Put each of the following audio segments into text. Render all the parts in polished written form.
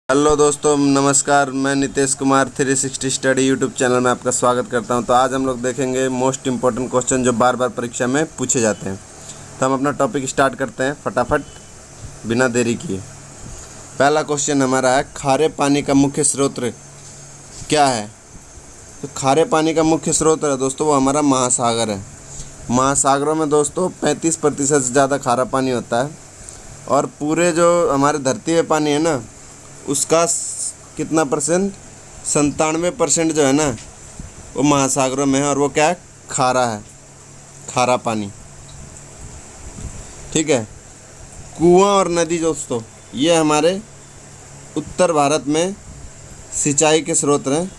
Hello दोस्तों, नमस्कार। मैं Nitesh Kumar 360 study YouTube channel में आपका स्वागत करता हूं। तो आज हम लोग देखेंगे मोस्ट इम्पोर्टेंट क्वेश्चन जो बार बार परीक्षा में पूछे जाते हैं। तो हम अपना टॉपिक स्टार्ट करते हैं फटाफट बिना देरी किए। पहला क्वेश्चन हमारा है, खारे पानी का मुख्य स्रोत क्या है? तो खारे पानी का मुख्य स्रोत है दोस्तों वो हमारा महासागर है। महासागरों में दोस्तों 35% से ज़्यादा खारा पानी होता है और पूरे जो हमारे धरती में पानी है ना उसका कितना परसेंट 97% जो है ना वो महासागरों में है और वो क्या है? खारा है, खारा पानी। ठीक है। कुआं और नदी दोस्तों ये हमारे उत्तर भारत में सिंचाई के स्रोत हैं,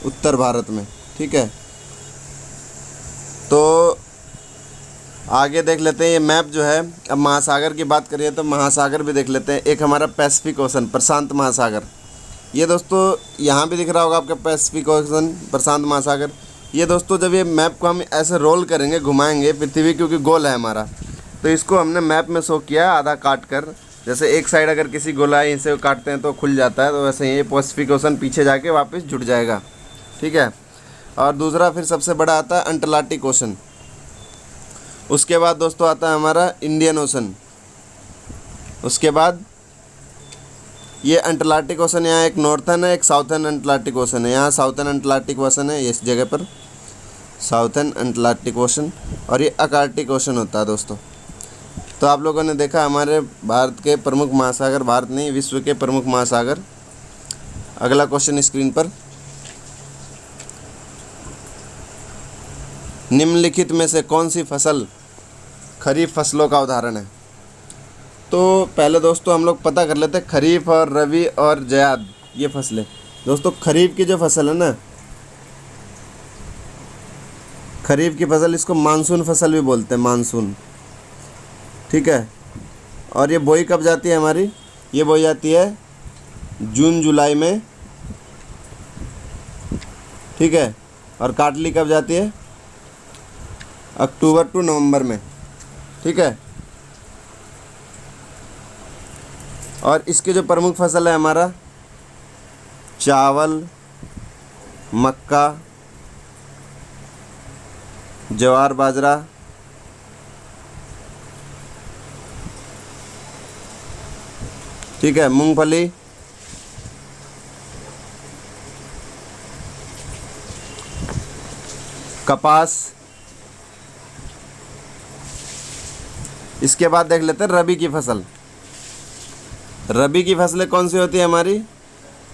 उत्तर भारत में। ठीक है। तो आगे देख लेते हैं ये मैप जो है। अब महासागर की बात करिए तो महासागर भी देख लेते हैं। एक हमारा पैसिफिक ओशन, प्रशांत महासागर, ये दोस्तों यहाँ भी दिख रहा होगा आपका पैसिफिक ओशन, प्रशांत महासागर। ये दोस्तों जब ये मैप को हम ऐसे रोल करेंगे, घुमाएंगे, पृथ्वी क्योंकि गोल है हमारा, तो इसको हमने मैप में शो किया आधा काट कर। जैसे एक साइड अगर किसी गोलाई से काटते हैं तो खुल जाता है, तो वैसे ये पैसिफिक ओशन पीछे जाके वापस जुड़ जाएगा। ठीक है। और दूसरा फिर सबसे बड़ा आता है अंटार्कटिक ओशन। उसके बाद दोस्तों आता है हमारा इंडियन ओशन। उसके बाद ये अंटार्कटिक ओशन, यहाँ एक नॉर्थर्न है, एक साउथर्न अंटार्कटिक ओशन है। यहाँ साउथर्न अंटार्कटिक ओशन है इस जगह पर, साउथर्न अंटार्कटिक ओशन, और ये आर्कटिक ओशन होता है दोस्तों। तो आप लोगों ने देखा हमारे भारत के प्रमुख महासागर, भारत नहीं विश्व के प्रमुख महासागर। अगला क्वेश्चन स्क्रीन पर, निम्नलिखित में से कौन सी फसल खरीफ फसलों का उदाहरण है? तो पहले दोस्तों हम लोग पता कर लेते हैं खरीफ और रबी और जायद ये फसलें। दोस्तों खरीफ की जो फसल है ना, खरीफ की फसल इसको मानसून फसल भी बोलते हैं, मानसून। ठीक है। और ये बोई कब जाती है हमारी? ये बोई जाती है जून जुलाई में। ठीक है। और काटली कब जाती है? अक्टूबर टू नवंबर में। ठीक है। और इसके जो प्रमुख फसल है हमारा चावल, मक्का, ज्वार बाजरा, ठीक है, मूंगफली, कपास। इसके बाद देख लेते हैं रबी की फसल। रबी की फसलें कौन सी होती है हमारी?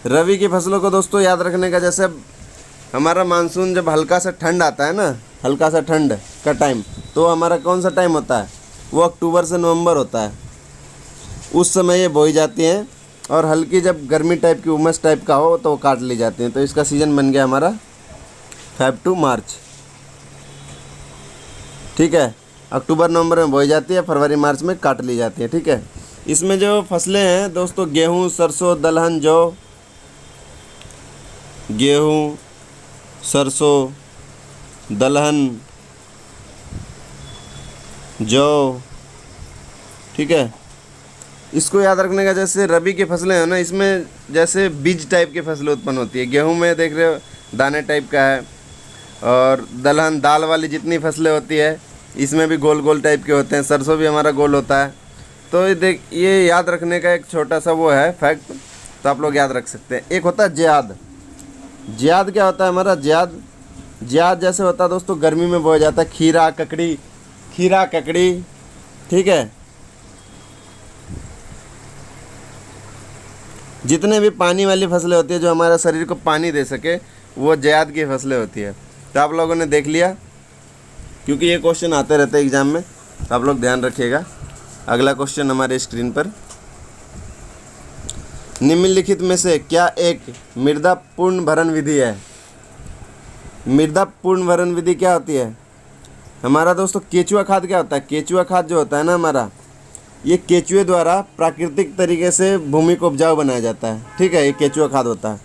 रबी की फसलों को दोस्तों याद रखने का, जैसे हमारा मानसून जब हल्का सा ठंड आता है ना, हल्का सा ठंड का टाइम, तो हमारा कौन सा टाइम होता है? वो अक्टूबर से नवंबर होता है। उस समय ये बोई जाती हैं और हल्की जब गर्मी टाइप की, उमस टाइप का हो तो वो काट ली जाती हैं। तो इसका सीज़न बन गया हमारा फेब टू मार्च। ठीक है। अक्टूबर नवंबर में बोई जाती है, फरवरी मार्च में काट ली जाती है। ठीक है। इसमें जो फसलें हैं दोस्तों, गेहूं, सरसों, दलहन, जौ, गेहूं, सरसों, दलहन, जौ। ठीक है। इसको याद रखने का, जैसे रबी की फसलें हैं ना, इसमें जैसे बीज टाइप की फसलें उत्पन्न होती है। गेहूं में देख रहे हो दाने टाइप का है, और दलहन दाल वाली जितनी फसलें होती है इसमें भी गोल गोल टाइप के होते हैं। सरसों भी हमारा गोल होता है। तो ये याद रखने का एक छोटा सा वो है फैक्ट, तो आप लोग याद रख सकते हैं। एक होता है ज्याद। ज्याद क्या होता है हमारा? ज्याद जैसे होता है दोस्तों, गर्मी में बोया जाता है। खीरा ककड़ी, खीरा ककड़ी। ठीक है। जितने भी पानी वाली फसलें होती है जो हमारे शरीर को पानी दे सके, वो ज्याद की फसलें होती है। तो आप लोगों ने देख लिया, क्योंकि ये क्वेश्चन आते रहते हैं एग्जाम में, तो आप लोग ध्यान रखिएगा। अगला क्वेश्चन हमारे स्क्रीन पर, निम्नलिखित में से क्या एक मृदा पूर्ण भरण विधि है? मृदा पूर्ण भरण विधि क्या होती है हमारा दोस्तों? केचुआ खाद क्या होता है? केचुआ खाद जो होता है ना हमारा, ये केचुए द्वारा प्राकृतिक तरीके से भूमि को उपजाऊ बनाया जाता है। ठीक है। ये केचुआ खाद होता है।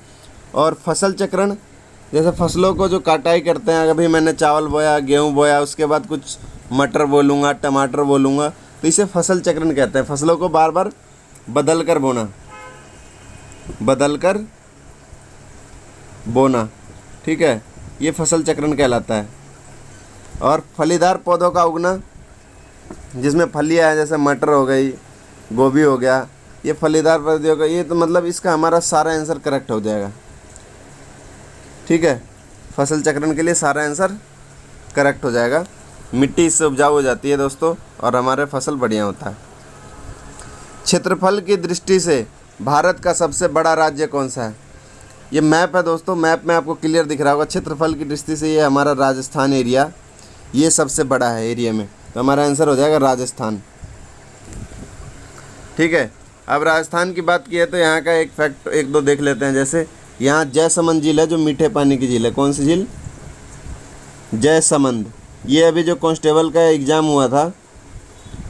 और फसल चक्रण, जैसे फसलों को जो कटाई करते हैं, अभी मैंने चावल बोया, गेहूँ बोया, उसके बाद कुछ मटर बोलूँगा, टमाटर बोलूँगा, तो इसे फसल चक्रण कहते हैं। फसलों को बार बार बदल कर बोना। बदलकर बोना, ठीक है, ये फसल चक्रण कहलाता है। और फलीदार पौधों का उगना, जिसमें फलियाँ हैं, जैसे मटर हो गई, गोभी हो गया, ये फलीदार पौधे हो गए, ये तो मतलब इसका हमारा सारा आंसर करेक्ट हो जाएगा, ठीक है। फसल चक्रण के लिए सारा आंसर करेक्ट हो जाएगा। मिट्टी इससे उपजाऊ हो जाती है दोस्तों, और हमारे फसल बढ़िया होता है। क्षेत्रफल की दृष्टि से भारत का सबसे बड़ा राज्य कौन सा है? ये मैप है दोस्तों, मैप में आपको क्लियर दिख रहा होगा। क्षेत्रफल की दृष्टि से ये हमारा राजस्थान एरिया, ये सबसे बड़ा है एरिया में, तो हमारा आंसर हो जाएगा राजस्थान, ठीक है। अब राजस्थान की बात की है तो यहाँ का एक फैक्ट एक दो देख लेते हैं। जैसे यहाँ जयसमंद झील है, जो मीठे पानी की झील है। कौन सी झील? जयसमंद। ये अभी जो कांस्टेबल का एग्ज़ाम हुआ था,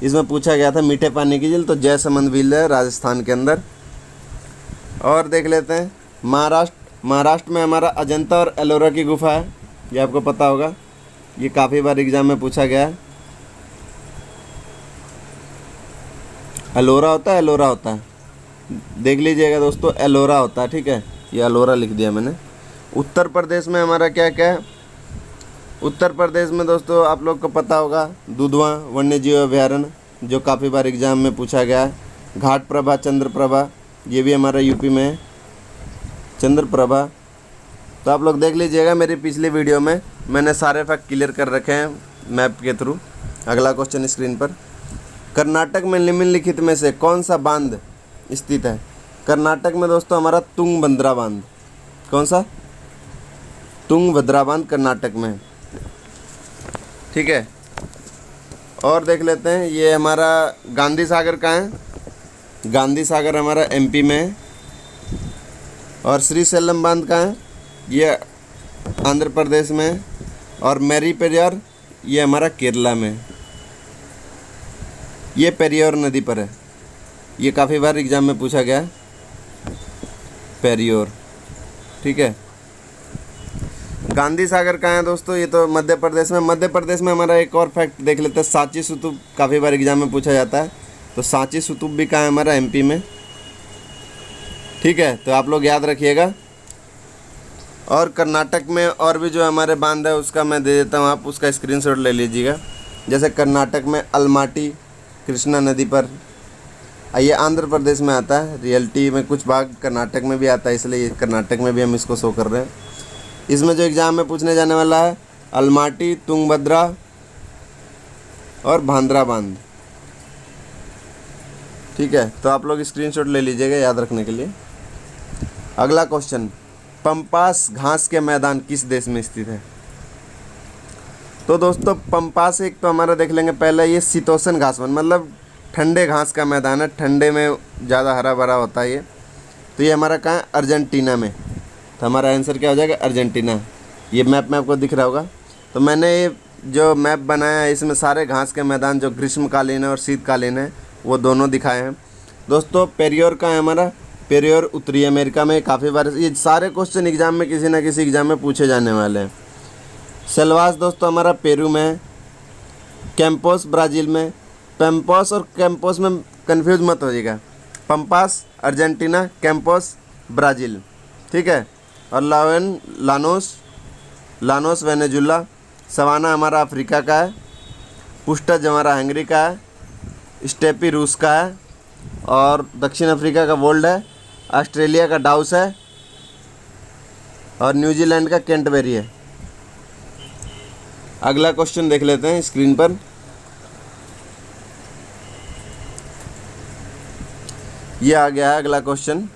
इसमें पूछा गया था मीठे पानी की झील, तो जयसमंद झील है राजस्थान के अंदर। और देख लेते हैं महाराष्ट्र में हमारा अजंता और एलोरा की गुफा है, ये आपको पता होगा, ये काफ़ी बार एग्ज़ाम में पूछा गया है। एलोरा होता है, एलोरा होता है, देख लीजिएगा दोस्तों, एलोरा होता है, ठीक है, ये एलोरा लिख दिया मैंने। उत्तर प्रदेश में हमारा क्या क्या है? उत्तर प्रदेश में दोस्तों आप लोग को पता होगा दुधवा वन्यजीव अभयारण्य, जो काफ़ी बार एग्ज़ाम में पूछा गया है। घाट प्रभा, चंद्रप्रभा, ये भी हमारा यूपी में है, चंद्रप्रभा। तो आप लोग देख लीजिएगा, मेरी पिछली वीडियो में मैंने सारे फैक्ट क्लियर कर रखे हैं मैप के थ्रू। अगला क्वेश्चन स्क्रीन पर, कर्नाटक में निम्नलिखित में से कौन सा बांध स्थित है? कर्नाटक में दोस्तों हमारा तुंगभद्रा बांध। कौन सा? तुंगभद्रा बांध कर्नाटक में है, ठीक है। और देख लेते हैं, ये हमारा गांधी सागर कहाँ है? गांधी सागर हमारा एमपी में है। और श्रीशैलम बांध कहाँ है? ये आंध्र प्रदेश में है। और मैरी पेरियार, ये हमारा केरला में है। ये पेरियोर नदी पर है, ये काफ़ी बार एग्ज़ाम में पूछा गया है, पेरियोर, ठीक है। गांधी सागर कहाँ है दोस्तों? ये तो मध्य प्रदेश में। मध्य प्रदेश में हमारा एक और फैक्ट देख लेते हैं, सांची स्तूप, काफ़ी बार एग्जाम में पूछा जाता है, तो सांची स्तूप भी कहाँ है? हमारा एमपी में, ठीक है। तो आप लोग याद रखिएगा। और कर्नाटक में और भी जो हमारे बांध है उसका मैं दे देता हूँ, आप उसका स्क्रीनशॉट ले लीजिएगा। जैसे कर्नाटक में अलमाटी कृष्णा नदी पर, ये आंध्र प्रदेश में आता है, रियलिटी में कुछ भाग कर्नाटक में भी आता है, इसलिए कर्नाटक में भी हम इसको शो कर रहे हैं। इसमें जो एग्ज़ाम में पूछने जाने वाला है अलमाटी, तुंगभद्रा और भांद्रा बांध, ठीक है। तो आप लोग स्क्रीनशॉट ले लीजिएगा याद रखने के लिए। अगला क्वेश्चन, पंपास घास के मैदान किस देश में स्थित है? तो दोस्तों पंपास एक तो हमारा देख लेंगे पहले, ये शीतोष्ण घास वन, मतलब ठंडे घास का मैदान है, ठंडे में ज़्यादा हरा भरा होता है ये। तो ये हमारा कहाँ है? अर्जेंटीना में। तो हमारा आंसर क्या हो जाएगा? अर्जेंटीना। ये मैप में आपको दिख रहा होगा। तो मैंने ये जो मैप बनाया है, इसमें सारे घास के मैदान जो ग्रीष्मकालीन है और शीतकालीन है वो दोनों दिखाए हैं। दोस्तों पेरियोर का है हमारा, पेरियोर उत्तरी अमेरिका में, काफ़ी बार ये सारे क्वेश्चन एग्जाम में किसी न किसी एग्जाम में पूछे जाने वाले हैं। सेल्वास दोस्तों हमारा पेरू में है। कैंपोस ब्राज़ील में। पैम्पोस और कैंपोस में कंफ्यूज मत होइएगा, पंपास अर्जेंटीना, कैंपोस ब्राज़ील, ठीक है। और लानोस वेनेजुला। सवाना हमारा अफ्रीका का है। पुस्टज हमारा हंगरी का है। स्टेपी रूस का है। और दक्षिण अफ्रीका का वोल्ड है। ऑस्ट्रेलिया का डाउस है। और न्यूजीलैंड का कैंटबेरी है। अगला क्वेश्चन देख लेते हैं स्क्रीन पर। ये आ गया है अगला क्वेश्चन।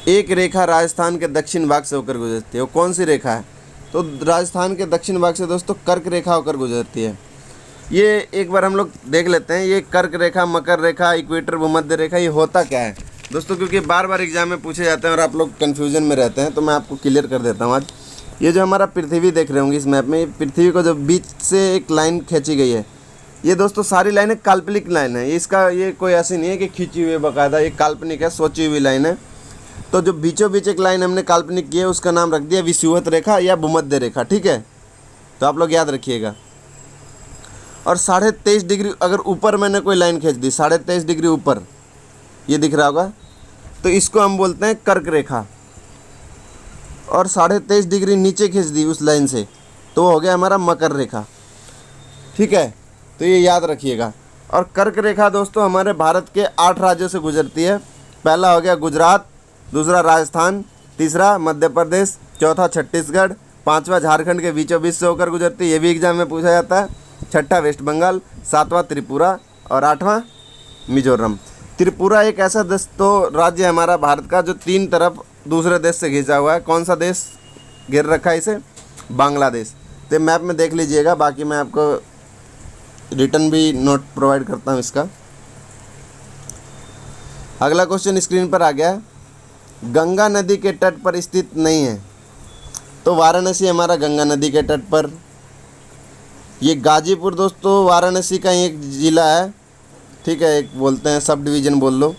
एक रेखा राजस्थान के दक्षिण भाग से होकर गुजरती है, वो कौन सी रेखा है? तो राजस्थान के दक्षिण भाग से दोस्तों कर्क रेखा होकर गुजरती है। ये एक बार हम लोग देख लेते हैं, ये कर्क रेखा, मकर रेखा, इक्वेटर, भूमध्य रेखा, ये होता क्या है दोस्तों? क्योंकि बार बार एग्जाम में पूछे जाते हैं और आप लोग कन्फ्यूजन में रहते हैं, तो मैं आपको क्लियर कर देता हूँ आज। ये जो हमारा पृथ्वी देख रहे होंगे इस मैप में, पृथ्वी को जो बीच से एक लाइन खींची गई है, ये दोस्तों सारी लाइनें काल्पनिक लाइन है। इसका ये कोई ऐसी नहीं है कि खींची हुई बाकायदा, ये काल्पनिक है, सोची हुई लाइन है। तो जो बीचों बीच एक लाइन हमने काल्पनिक की है उसका नाम रख दिया विषुवत रेखा या भूमध्य रेखा, ठीक है। तो आप लोग याद रखिएगा। और 23.5 डिग्री अगर ऊपर मैंने कोई लाइन खींच दी, 23.5 डिग्री ऊपर, ये दिख रहा होगा, तो इसको हम बोलते हैं कर्क रेखा। और 23.5 डिग्री नीचे खींच दी उस लाइन से तो हो गया हमारा मकर रेखा। ठीक है, तो ये याद रखिएगा। और कर्क रेखा दोस्तों हमारे भारत के 8 राज्यों से गुजरती है। पहला हो गया गुजरात, दूसरा राजस्थान, तीसरा मध्य प्रदेश, चौथा छत्तीसगढ़, पांचवा झारखंड के बीचों बीच से होकर गुजरती है, ये भी एग्जाम में पूछा जाता है। छठा वेस्ट बंगाल, सातवां त्रिपुरा और आठवां मिजोरम। त्रिपुरा एक ऐसा दोस्तों राज्य है हमारा भारत का जो 3 तरफ दूसरे देश से घिंचा हुआ है। कौन सा देश घेर रखा है इसे? बांग्लादेश। तो मैप में देख लीजिएगा, बाकी मैं आपको रिटर्न भी नोट प्रोवाइड करता हूँ इसका। अगला क्वेश्चन स्क्रीन पर आ गया, गंगा नदी के तट पर स्थित नहीं है। तो वाराणसी हमारा गंगा नदी के तट पर। ये गाजीपुर दोस्तों वाराणसी का ही एक ज़िला है। ठीक है, एक बोलते हैं सब डिवीज़न बोल लो।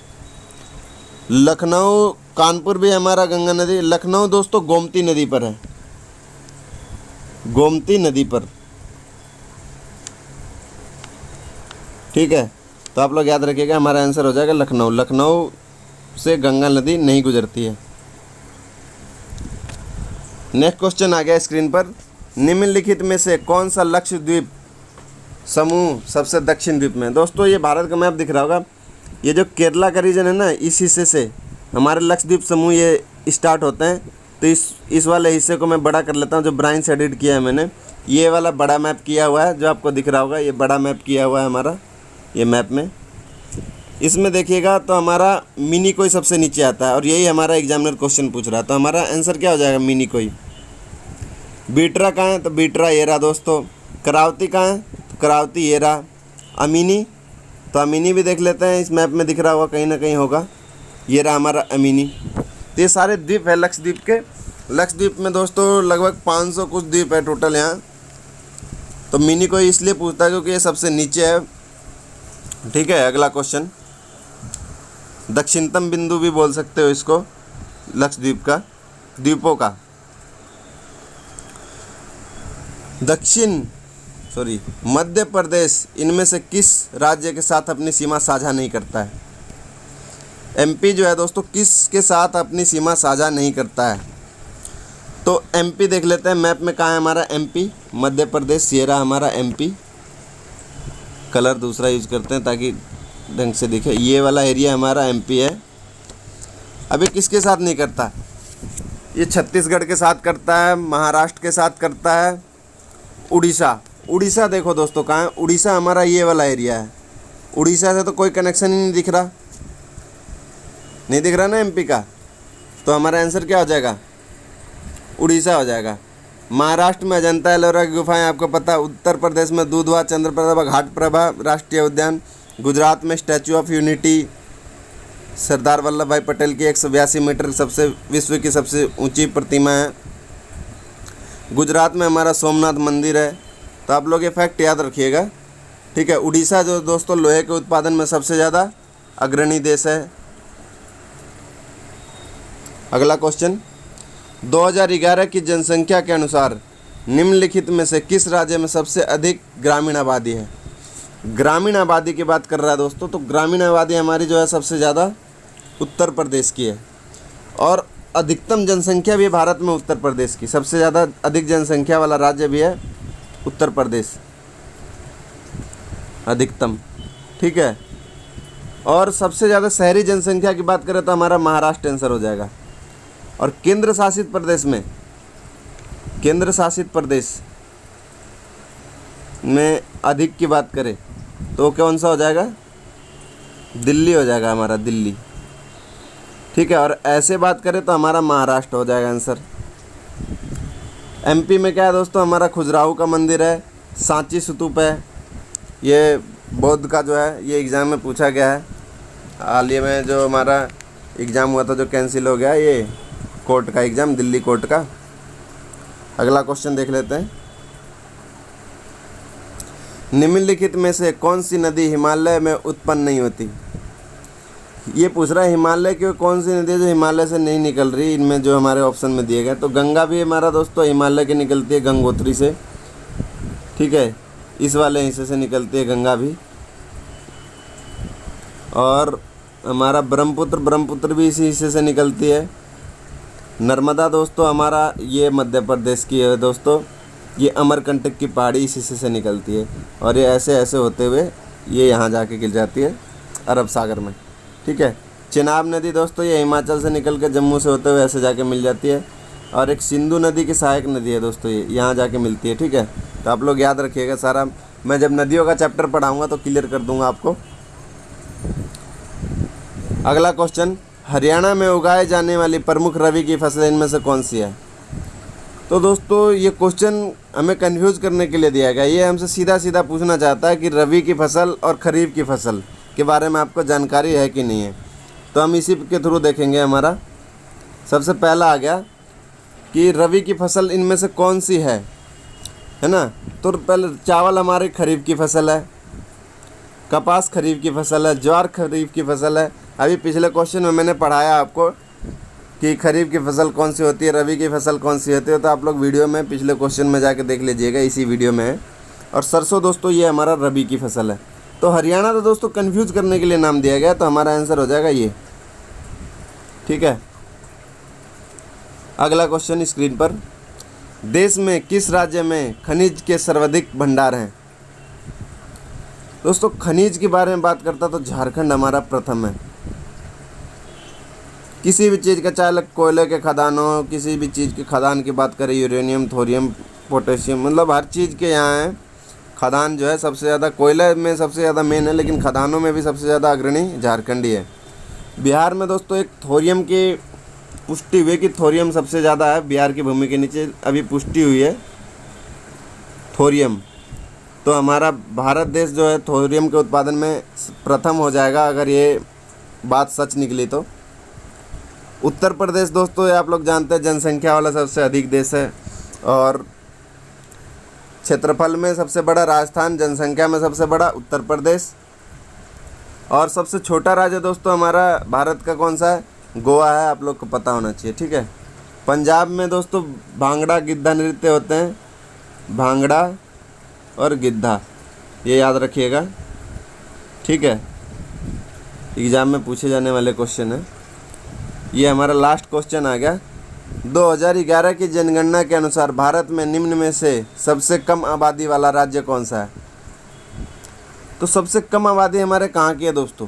लखनऊ कानपुर भी हमारा गंगा नदी। लखनऊ दोस्तों गोमती नदी पर है, गोमती नदी पर। ठीक है, तो आप लोग याद रखिएगा, हमारा आंसर हो जाएगा लखनऊ। लखनऊ से गंगा नदी नहीं गुजरती है। नेक्स्ट क्वेश्चन आ गया स्क्रीन पर, निम्नलिखित में से कौन सा लक्षद्वीप समूह सबसे दक्षिण द्वीप में? दोस्तों ये भारत का मैप दिख रहा होगा, ये जो केरला का रीजन है ना, इस हिस्से से हमारे लक्षद्वीप समूह ये स्टार्ट होते हैं। तो इस वाले हिस्से को मैं बड़ा कर लेता हूँ, जो ब्राइन से एडिट किया है मैंने। ये वाला बड़ा मैप किया हुआ है जो आपको दिख रहा होगा, ये बड़ा मैप किया हुआ है हमारा ये मैप में। इसमें देखिएगा तो हमारा मिनी कोई सबसे नीचे आता है और यही हमारा एग्जामिनर क्वेश्चन पूछ रहा है। तो हमारा आंसर क्या हो जाएगा? मिनी कोई। बीटरा कहाँ है? तो बीटरा ये रहा दोस्तों। करावती कहाँ है? तो करावती ये रहा। अमीनी, तो अमीनी भी देख लेते हैं, इस मैप में दिख रहा होगा, कहीं ना कहीं होगा, ये रहा हमारा अमीनी। तो ये सारे द्वीप है लक्षद्वीप के। लक्षद्वीप में दोस्तों लगभग 500 कुछ द्वीप है टोटल यहाँ। तो मिनी कोई इसलिए पूछता है क्योंकि ये सबसे नीचे है। ठीक है, अगला क्वेश्चन, दक्षिणतम बिंदु भी बोल सकते हो इसको लक्षद्वीप का, द्वीपों का। मध्य प्रदेश इनमें से किस राज्य के साथ अपनी सीमा साझा नहीं करता है? एमपी जो है दोस्तों किस के साथ अपनी सीमा साझा नहीं करता है? तो एमपी देख लेते हैं मैप में, कहाँ है हमारा एमपी? मध्य प्रदेश, ये रहा हमारा एमपी। कलर दूसरा यूज़ करते हैं ताकि ढंग से दिखे। ये वाला एरिया हमारा एमपी है। अभी किसके साथ नहीं करता? ये छत्तीसगढ़ के साथ करता है, महाराष्ट्र के साथ करता है, उड़ीसा देखो दोस्तों कहाँ है? उड़ीसा हमारा ये वाला एरिया है। उड़ीसा से तो कोई कनेक्शन ही नहीं दिख रहा ना एमपी का। तो हमारा आंसर क्या हो जाएगा? उड़ीसा हो जाएगा। महाराष्ट्र में अजंता एलोरा की गुफाएं आपको पता है। उत्तर प्रदेश में दूधवा चंद्रप्रभा घाट प्रभा राष्ट्रीय उद्यान। गुजरात में statue of unity, Sardar Vallabh भाई पटेल की 182 मीटर सबसे विश्व की सबसे ऊंची प्रतिमा है। गुजरात में हमारा सोमनाथ मंदिर है। तो आप लोग ये फैक्ट याद रखिएगा। ठीक है, उड़ीसा जो दोस्तों लोहे के उत्पादन में सबसे ज़्यादा अग्रणी देश है। अगला क्वेश्चन, 2011 की जनसंख्या के अनुसार निम्नलिखित में से किस राज्य में सबसे अधिक ग्रामीण आबादी है? ग्रामीण आबादी की बात कर रहा है दोस्तों, तो ग्रामीण आबादी हमारी जो है सबसे ज़्यादा उत्तर प्रदेश की है। और अधिकतम जनसंख्या भी भारत में उत्तर प्रदेश की, सबसे ज़्यादा अधिक जनसंख्या वाला राज्य भी है उत्तर प्रदेश, अधिकतम। ठीक है, और सबसे ज़्यादा शहरी जनसंख्या की बात करें तो हमारा महाराष्ट्र आंसर हो जाएगा। और केंद्र शासित प्रदेश में अधिक की बात करें तो कौन सा हो जाएगा? दिल्ली हो जाएगा हमारा, दिल्ली। ठीक है, और ऐसे बात करें तो हमारा महाराष्ट्र हो जाएगा आंसर। एमपी में क्या है दोस्तों? हमारा खजुराहो का मंदिर है, सांची स्तूप है। ये बौद्ध का जो है ये एग्ज़ाम में पूछा गया है। हाल ही में जो हमारा एग्ज़ाम हुआ था जो कैंसिल हो गया, ये कोर्ट का एग्ज़ाम, दिल्ली कोर्ट का। अगला क्वेश्चन देख लेते हैं, निम्नलिखित में से कौन सी नदी हिमालय में उत्पन्न नहीं होती? ये पूछ रहा है हिमालय की कौन सी नदी है जो हिमालय से नहीं निकल रही, इनमें जो हमारे ऑप्शन में दिए गए। तो गंगा भी हमारा दोस्तों हिमालय की निकलती है, गंगोत्री से। ठीक है, इस वाले हिस्से से निकलती है गंगा भी। और हमारा ब्रह्मपुत्र भी इसी हिस्से से निकलती है। नर्मदा दोस्तों हमारा ये मध्य प्रदेश की है दोस्तों। ये अमरकंटक की पहाड़ी इस हिस्से से निकलती है और ये ऐसे ऐसे होते हुए ये यहाँ जाके गिर जाती है अरब सागर में, ठीक है। चिनाब नदी दोस्तों ये हिमाचल से निकल के जम्मू से होते हुए ऐसे जाके मिल जाती है। और एक सिंधु नदी की सहायक नदी है दोस्तों, ये यहाँ जाके मिलती है, ठीक है। तो आप लोग याद रखिएगा सारा, मैं जब नदियों का चैप्टर पढ़ाऊँगा तो क्लियर कर दूँगा आपको। अगला क्वेश्चन, हरियाणा में उगाए जाने वाली प्रमुख रबी की फसल इनमें से कौन सी है? तो दोस्तों ये क्वेश्चन हमें कंफ्यूज करने के लिए दिया गया। ये हमसे सीधा सीधा पूछना चाहता है कि रबी की फसल और खरीफ की फसल के बारे में आपको जानकारी है कि नहीं है। तो हम इसी के थ्रू देखेंगे। हमारा सबसे पहला आ गया कि रबी की फसल इनमें से कौन सी है ना। तो पहले चावल हमारी खरीफ की फसल है, कपास खरीफ की फसल है, ज्वार खरीफ की फसल है। अभी पिछले क्वेश्चन में मैंने पढ़ाया आपको कि खरीफ की फसल कौन सी होती है, रबी की फसल कौन सी होती है। तो आप लोग वीडियो में पिछले क्वेश्चन में जाके देख लीजिएगा, इसी वीडियो में है। और सरसों दोस्तों ये हमारा रबी की फसल है। तो हरियाणा तो दोस्तों कंफ्यूज करने के लिए नाम दिया गया, तो हमारा आंसर हो जाएगा ये, ठीक है। अगला क्वेश्चन स्क्रीन पर, देश में किस राज्य में खनिज के सर्वाधिक भंडार हैं? दोस्तों खनिज के बारे में बात करता तो झारखंड हमारा प्रथम है। किसी भी चीज़ का, चाहे कोयले के खदानों, किसी भी चीज़ के खदान की बात करें, यूरेनियम, थोरियम, पोटेशियम, मतलब हर चीज़ के यहाँ है। खदान जो है सबसे ज़्यादा, कोयले में सबसे ज़्यादा मेन है, लेकिन खदानों में भी सबसे ज़्यादा अग्रणी झारखंड ही है। बिहार में दोस्तों एक थोरियम की पुष्टि हुई कि थोरियम सबसे ज़्यादा है बिहार की भूमि के नीचे, अभी पुष्टि हुई है थोरियम। तो हमारा भारत देश जो है थोरियम के उत्पादन में प्रथम हो जाएगा अगर ये बात सच निकली तो। उत्तर प्रदेश दोस्तों ये आप लोग जानते हैं जनसंख्या वाला सबसे अधिक देश है, और क्षेत्रफल में सबसे बड़ा राजस्थान, जनसंख्या में सबसे बड़ा उत्तर प्रदेश। और सबसे छोटा राज्य दोस्तों हमारा भारत का कौन सा है? गोवा है, आप लोग को पता होना चाहिए, ठीक है। पंजाब में दोस्तों भांगड़ा गिद्धा नृत्य होते हैं, भांगड़ा और गिद्धा, ये याद रखिएगा, ठीक है। एग्ज़ाम में पूछे जाने वाले क्वेश्चन है। ये हमारा लास्ट क्वेश्चन आ गया। 2011 की जनगणना के अनुसार भारत में निम्न में से सबसे कम आबादी वाला राज्य कौन सा है? तो सबसे कम आबादी हमारे कहाँ की है दोस्तों?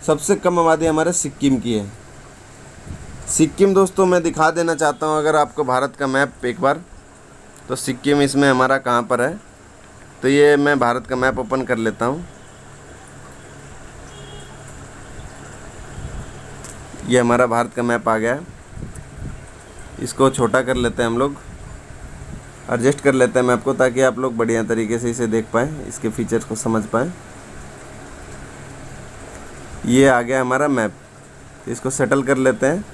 सबसे कम आबादी हमारे सिक्किम की है। सिक्किम दोस्तों मैं दिखा देना चाहता हूँ अगर आपको भारत का मैप एक बार, तो सिक्किम इसमें हमारा कहाँ पर है। तो ये मैं भारत का मैप ओपन कर लेता हूँ। ये हमारा भारत का मैप आ गया है। इसको छोटा कर लेते हैं हम लोग, एडजस्ट कर लेते हैं मैप को, ताकि आप लोग बढ़िया तरीके से इसे देख पाएँ, इसके फीचर्स को समझ पाएँ। ये आ गया हमारा मैप, इसको सेटल कर लेते हैं।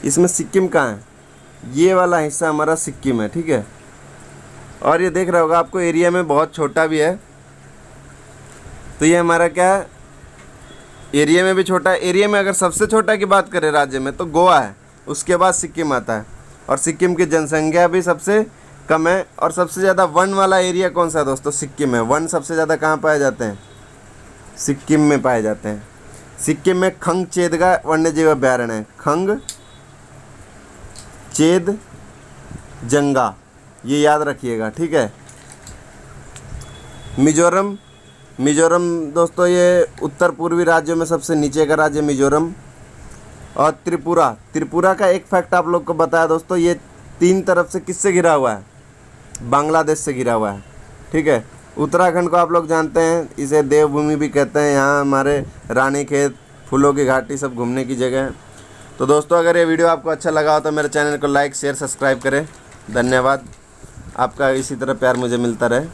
इसमें सिक्किम कहाँ है? ये वाला हिस्सा हमारा सिक्किम है, ठीक है। और ये देख रहा होगा आपको एरिया में बहुत छोटा भी है। तो ये हमारा क्या है, एरिया में भी छोटा है। एरिया में अगर सबसे छोटा की बात करें राज्य में तो गोवा है, उसके बाद सिक्किम आता है। और सिक्किम की जनसंख्या भी सबसे कम है। और सबसे ज़्यादा वन वाला एरिया कौन सा है दोस्तों? सिक्किम है। वन सबसे ज़्यादा कहाँ पाए जाते हैं? सिक्किम में पाए जाते हैं। सिक्किम में खंगचेदगा वन्यजीव अभयारण्य है, खंगचेदजंगा, ये याद रखिएगा, ठीक है। मिजोरम दोस्तों ये उत्तर पूर्वी राज्यों में सबसे नीचे का राज्य मिजोरम। और त्रिपुरा का एक फैक्ट आप लोग को बताया दोस्तों, ये 3 तरफ से किससे घिरा हुआ है? बांग्लादेश से घिरा हुआ है, ठीक है। उत्तराखंड को आप लोग जानते हैं, इसे देवभूमि भी कहते हैं। यहाँ हमारे रानीखेत, फूलों की घाटी सब घूमने की जगह है। तो दोस्तों अगर ये वीडियो आपको अच्छा लगा हो तो मेरे चैनल को लाइक, शेयर, सब्सक्राइब करें। धन्यवाद। आपका इसी तरह प्यार मुझे मिलता रहे।